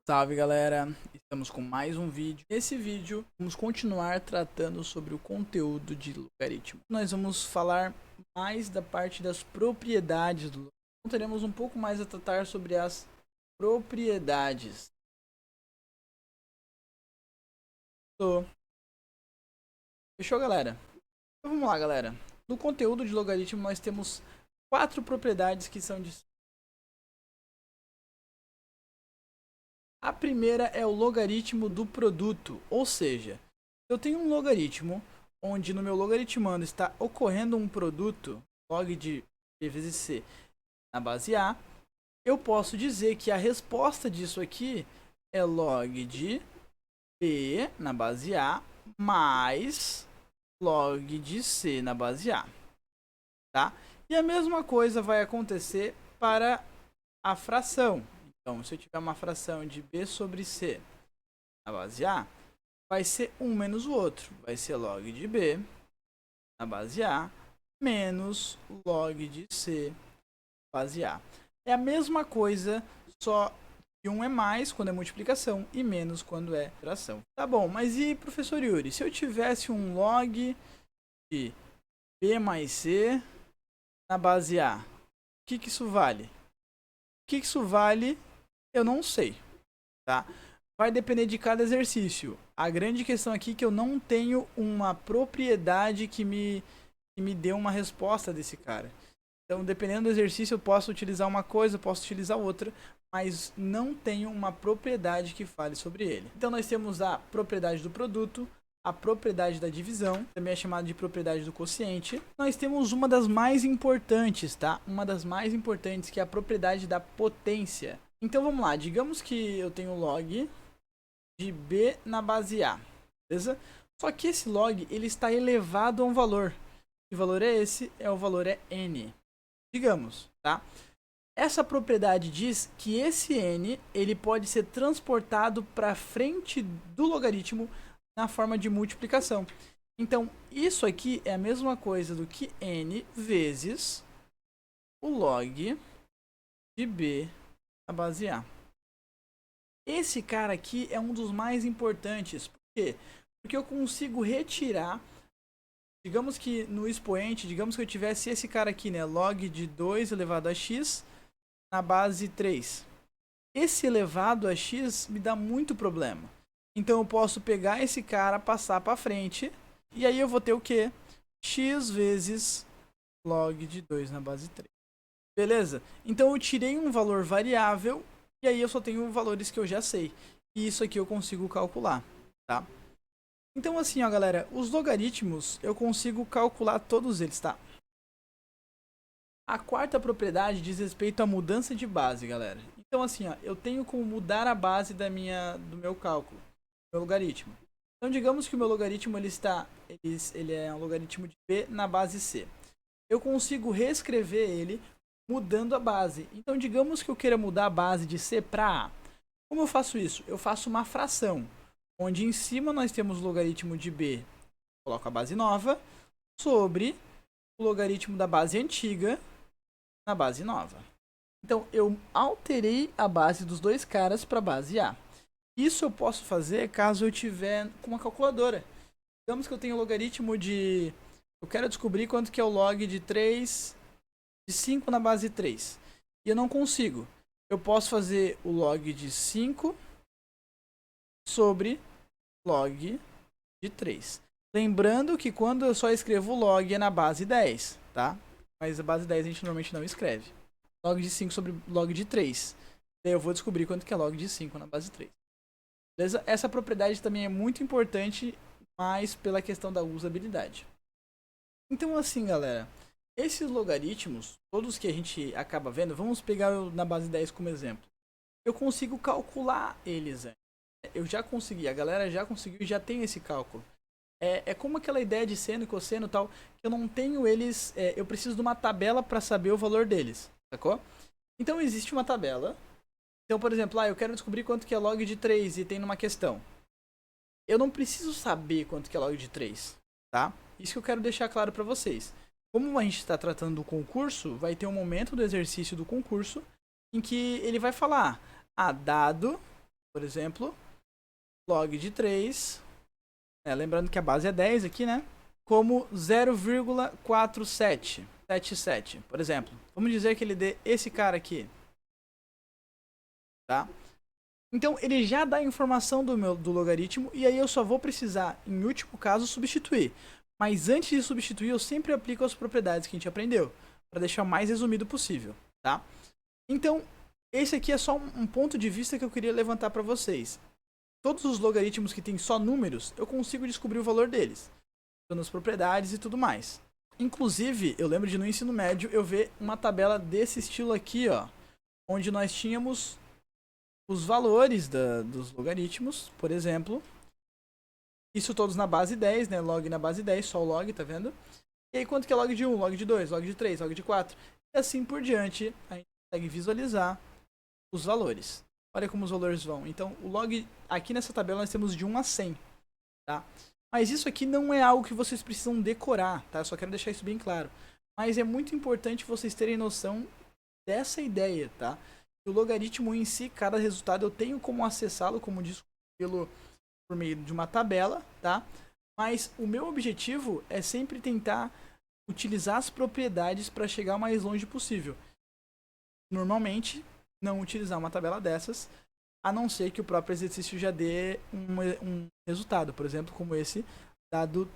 Salve galera, estamos com mais um vídeo. Nesse vídeo vamos continuar tratando sobre o conteúdo de logaritmo. Nós vamos falar mais da parte das propriedades do logaritmo. Então, teremos um pouco mais a tratar sobre as propriedades. Fechou, galera? Então vamos lá, galera. No conteúdo de logaritmo nós temos 4 propriedades que são de... A primeira é o logaritmo do produto, ou seja, eu tenho um logaritmo onde no meu logaritmando está ocorrendo um produto, log de b vezes c na base a, eu posso dizer que a resposta disso aqui é log de b na base a mais log de c na base a, tá? E a mesma coisa vai acontecer para a fração. Então, se eu tiver uma fração de b sobre c na base a, vai ser um menos o outro. Vai ser log de b na base a menos log de c na base a. É a mesma coisa, só que um é mais quando é multiplicação e menos quando é fração. Tá bom, mas e professor Yuri, se eu tivesse um log de b mais c na base a, o que isso vale? O que isso vale? Eu não sei, tá? Vai depender de cada exercício. A grande questão aqui é que eu não tenho uma propriedade que me dê uma resposta desse cara. Então, dependendo do exercício, eu posso utilizar uma coisa, eu posso utilizar outra, mas não tenho uma propriedade que fale sobre ele. Então, nós temos a propriedade do produto, a propriedade da divisão, também é chamada de propriedade do quociente. Nós temos uma das mais importantes, tá? Uma das mais importantes, que é a propriedade da potência. Então vamos lá, digamos que eu tenho log de b na base a, beleza? Só que esse log ele está elevado a um valor. Que valor é esse? O valor é n. Digamos, tá? Essa propriedade diz que esse n ele pode ser transportado para frente do logaritmo na forma de multiplicação. Então isso aqui é a mesma coisa do que n vezes o log de b na base a. Esse cara aqui é um dos mais importantes. Por quê? Porque eu consigo retirar, digamos que no expoente, digamos que eu tivesse esse cara aqui, né, log de 2 elevado a x na base 3. Esse elevado a x me dá muito problema. Então eu posso pegar esse cara, passar para frente, e aí eu vou ter o quê? X vezes log de 2 na base 3. Beleza? Então eu tirei um valor variável e aí eu só tenho valores que eu já sei. E isso aqui eu consigo calcular, tá? Então assim, ó, galera, os logaritmos eu consigo calcular todos eles, tá? A quarta propriedade diz respeito à mudança de base, galera. Então assim, ó, eu tenho como mudar a base do meu cálculo, do meu logaritmo. Então digamos que o meu logaritmo ele é um logaritmo de b na base c. Eu consigo reescrever ele mudando a base. Então, digamos que eu queira mudar a base de C para A. Como eu faço isso? Eu faço uma fração, onde em cima nós temos o logaritmo de B, coloco a base nova, sobre o logaritmo da base antiga na base nova. Então, eu alterei a base dos dois caras para a base A. Isso eu posso fazer caso eu tiver com uma calculadora. Digamos que eu tenho o logaritmo de... Eu quero descobrir quanto que é o log de 3... de 5 na base 3. E eu não consigo. Eu posso fazer o log de 5 sobre log de 3. Lembrando que quando eu só escrevo o log é na base 10, tá? Mas a base 10 a gente normalmente não escreve. Log de 5 sobre log de 3. Daí eu vou descobrir quanto que é log de 5 na base 3. Beleza? Essa propriedade também é muito importante, mas pela questão da usabilidade. Então assim, galera, esses logaritmos, todos que a gente acaba vendo, vamos pegar na base 10 como exemplo. Eu consigo calcular eles. Eu já consegui, a galera já conseguiu e já tem esse cálculo. É como aquela ideia de seno e cosseno e tal, que eu não tenho eles, eu preciso de uma tabela para saber o valor deles, sacou? Então existe uma tabela. Então, por exemplo, eu quero descobrir quanto que é log de 3 e tem numa questão. Eu não preciso saber quanto que é log de 3, tá? Isso que eu quero deixar claro para vocês. Como a gente está tratando do concurso, vai ter um momento do exercício do concurso em que ele vai falar, dado por exemplo, log de 3, lembrando que a base é 10 aqui, né? Como 0,4777, por exemplo. Vamos dizer que ele dê esse cara aqui, tá? Então ele já dá a informação do logaritmo e aí eu só vou precisar, em último caso, substituir. Mas antes de substituir, eu sempre aplico as propriedades que a gente aprendeu, para deixar o mais resumido possível, tá? Então, esse aqui é só um ponto de vista que eu queria levantar para vocês. Todos os logaritmos que têm só números, eu consigo descobrir o valor deles, usando as propriedades e tudo mais. Inclusive, eu lembro de no ensino médio eu ver uma tabela desse estilo aqui, ó, onde nós tínhamos os valores dos logaritmos, por exemplo. Isso todos na base 10, né? Log na base 10, só o log, tá vendo? E aí quanto que é log de 1, log de 2, log de 3, log de 4? E assim por diante, a gente consegue visualizar os valores. Olha como os valores vão. Então, o log, aqui nessa tabela nós temos de 1 a 100, tá? Mas isso aqui não é algo que vocês precisam decorar, tá? Eu só quero deixar isso bem claro. Mas é muito importante vocês terem noção dessa ideia, tá? O logaritmo em si, cada resultado eu tenho como acessá-lo, como descobri-lo por meio de uma tabela, tá? Mas o meu objetivo é sempre tentar utilizar as propriedades para chegar o mais longe possível. Normalmente, não utilizar uma tabela dessas, a não ser que o próprio exercício já dê um resultado, por exemplo, como esse, dado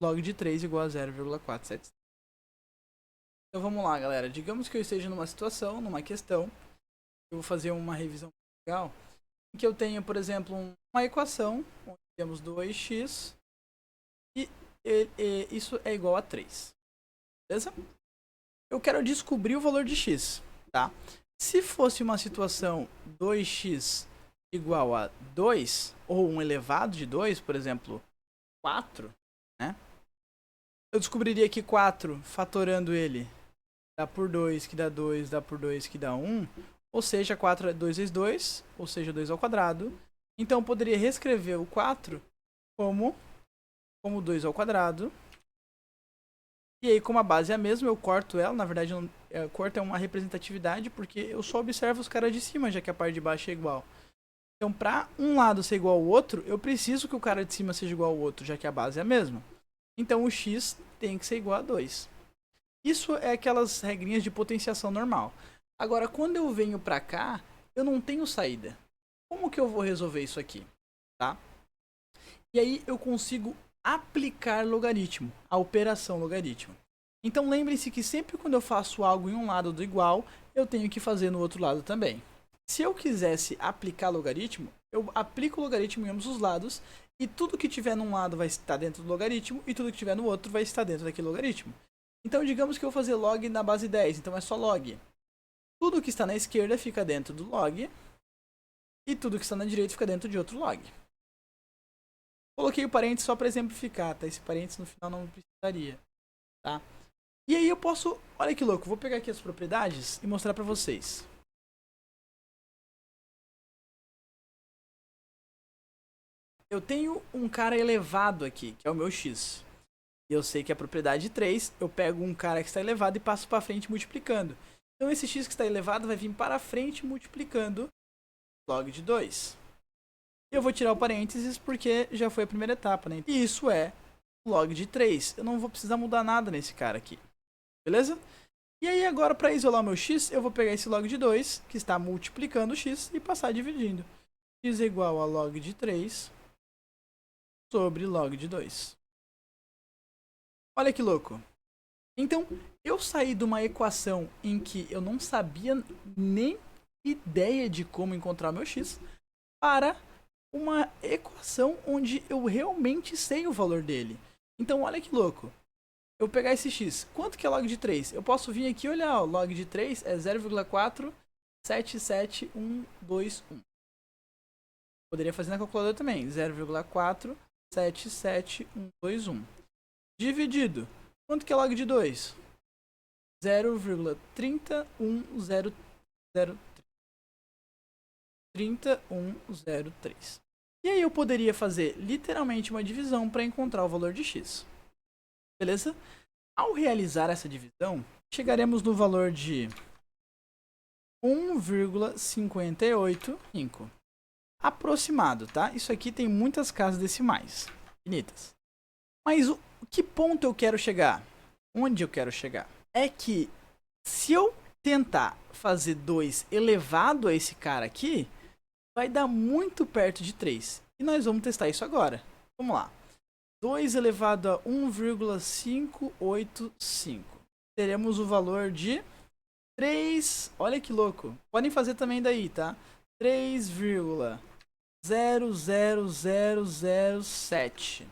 log de 3 igual a 0,477. Então vamos lá, galera. Digamos que eu esteja numa situação, numa questão, eu vou fazer uma revisão legal, em que eu tenho, por exemplo, uma equação, onde temos 2x, e isso é igual a 3. Beleza? Eu quero descobrir o valor de x, tá? Se fosse uma situação 2x igual a 2, ou um elevado de 2, por exemplo, 4, né? Eu descobriria que 4, fatorando ele, dá por 2, que dá 2, dá por 2, que dá 1. Ou seja, 4 é 2 vezes 2, ou seja, 2 ao quadrado. Então, eu poderia reescrever o 4 como 2 ao quadrado. E aí, como a base é a mesma, eu corto ela. Na verdade, corto é uma representatividade, porque eu só observo os caras de cima, já que a parte de baixo é igual. Então, para um lado ser igual ao outro, eu preciso que o cara de cima seja igual ao outro, já que a base é a mesma. Então, o x tem que ser igual a 2. Isso é aquelas regrinhas de potenciação normal. Agora, quando eu venho pra cá, eu não tenho saída. Como que eu vou resolver isso aqui? Tá? E aí eu consigo aplicar logaritmo, a operação logaritmo. Então lembre-se que sempre quando eu faço algo em um lado do igual, eu tenho que fazer no outro lado também. Se eu quisesse aplicar logaritmo, eu aplico o logaritmo em ambos os lados, e tudo que tiver num lado vai estar dentro do logaritmo, e tudo que tiver no outro vai estar dentro daquele logaritmo. Então digamos que eu vou fazer log na base 10, então é só log. Tudo que está na esquerda fica dentro do log, e tudo que está na direita fica dentro de outro log. Coloquei o parênteses só para exemplificar, tá? Esse parênteses no final não precisaria, tá? E aí eu posso, olha que louco, vou pegar aqui as propriedades e mostrar para vocês. Eu tenho um cara elevado aqui, que é o meu x. E eu sei que a propriedade 3, eu pego um cara que está elevado e passo para frente multiplicando. Então esse x que está elevado vai vir para frente multiplicando log de 2. E eu vou tirar o parênteses porque já foi a primeira etapa, né? E isso é log de 3. Eu não vou precisar mudar nada nesse cara aqui. Beleza? E aí agora para isolar o meu x, eu vou pegar esse log de 2, que está multiplicando o x, e passar dividindo. X é igual a log de 3 sobre log de 2. Olha que louco. Então, eu saí de uma equação em que eu não sabia nem ideia de como encontrar o meu x, para uma equação onde eu realmente sei o valor dele. Então, olha que louco. Eu vou pegar esse x. Quanto que é log de 3? Eu posso vir aqui e olhar, ó, log de 3 é 0,477121. Poderia fazer na calculadora também, 0,477121. Dividido. Quanto que é log de 2? 0,31003. E aí eu poderia fazer literalmente uma divisão para encontrar o valor de x. Beleza? Ao realizar essa divisão, chegaremos no valor de 1,585. aproximado, tá? Isso aqui tem muitas casas decimais, infinitas. Mas que ponto eu quero chegar? Onde eu quero chegar? É que se eu tentar fazer 2 elevado a esse cara aqui, vai dar muito perto de 3. E nós vamos testar isso agora. Vamos lá. 2 elevado a 1,585. Teremos o valor de 3. Olha que louco. Podem fazer também daí, tá? 3,00007.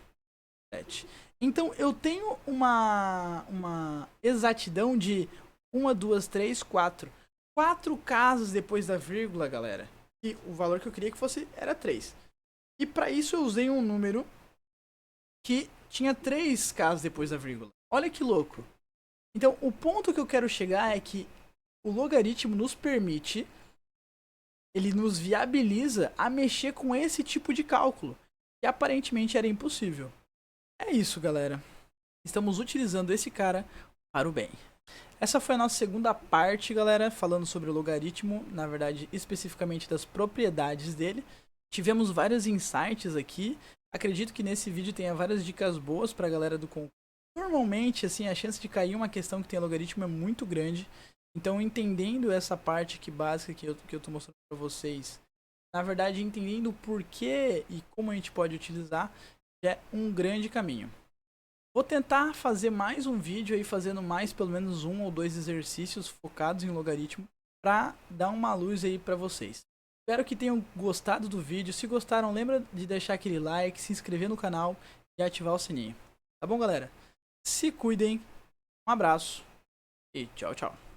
Então eu tenho uma exatidão de 1, 2, 3, 4. 4 casas depois da vírgula, galera. E o valor que eu queria que fosse era 3. E para isso eu usei um número que tinha 3 casas depois da vírgula. Olha que louco. Então o ponto que eu quero chegar é que o logaritmo nos permite, ele nos viabiliza a mexer com esse tipo de cálculo, que aparentemente era impossível. É isso, galera. Estamos utilizando esse cara para o bem. Essa foi a nossa segunda parte, galera, falando sobre o logaritmo, na verdade, especificamente das propriedades dele. Tivemos vários insights aqui. Acredito que nesse vídeo tenha várias dicas boas para a galera do concurso. Normalmente, assim, a chance de cair uma questão que tem logaritmo é muito grande. Então, entendendo essa parte aqui básica que eu tô mostrando para vocês, na verdade, entendendo o porquê e como a gente pode utilizar, é um grande caminho. Vou tentar fazer mais um vídeo aí, fazendo mais pelo menos 1 ou 2 exercícios focados em logaritmo, para dar uma luz aí para vocês. Espero que tenham gostado do vídeo. Se gostaram, lembra de deixar aquele like, se inscrever no canal e ativar o sininho. Tá bom, galera? Se cuidem, um abraço e tchau, tchau.